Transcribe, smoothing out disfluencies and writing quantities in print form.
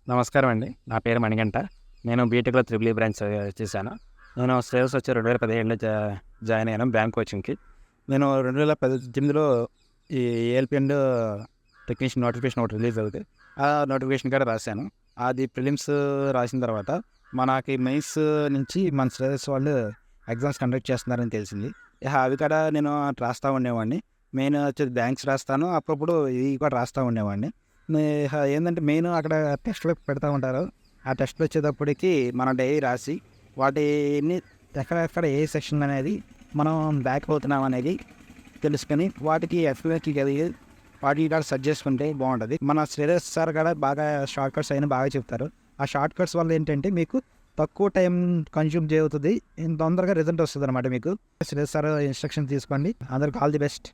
నమస్కారం అండి. నా పేరు మణికంఠ. నేను బీటెక్‌లో త్రిబుల్ ఈ బ్రాంచ్ చేశాను. నేను శ్రేయస్ వచ్చి 2015లో జాయిన్ అయ్యాను బ్యాంక్ కోచింగ్‌కి. నేను 2018లో ఈ ఏఎల్‌పీ అండ్ టెక్నీషియన్ నోటిఫికేషన్ ఒకటి రిలీజ్ అవుద్ది. ఆ నోటిఫికేషన్ కూడా రాశాను. అది ప్రిలిమ్స్ రాసిన తర్వాత మనకి మెయిన్స్ నుంచి మన శ్రేయస్ వాళ్ళు ఎగ్జామ్స్ కండక్ట్ చేస్తున్నారని తెలిసింది. అవి కూడా నేను రాస్తా ఉండేవాడిని. మెయిన్ వచ్చేసి బ్యాంక్స్ రాస్తాను. అప్పుడప్పుడు ఇవి కూడా రాస్తా ఉండేవాడిని. ఏందంటే మెయిన్ అక్కడ టెస్టులు పెడతా ఉంటారు. ఆ టెస్టులు వచ్చేటప్పటికి మనం డైలీ రాసి వాటిని ఎక్కడెక్కడ ఏ సెక్షన్ అనేది మనం బ్యాక్ అవుతున్నాం అనేది తెలుసుకొని వాటికి ఎఫ్ఏకి కలిగి వాటికి కూడా సెర్చ్ చేసుకుంటే బాగుంటుంది. మన శ్రేయస్ సార్ కూడా బాగా షార్ట్ కట్స్ అయినా బాగా చెప్తారు. ఆ షార్ట్ కట్స్ వల్ల ఏంటంటే మీకు తక్కువ టైం కన్జ్యూమ్ అవుతుంది, తొందరగా రిజల్ట్ వస్తుంది అనమాట. మీకు శ్రేయస్ సార్ ఇన్స్ట్రక్షన్ తీసుకోండి. అందరికి ఆల్ ది బెస్ట్.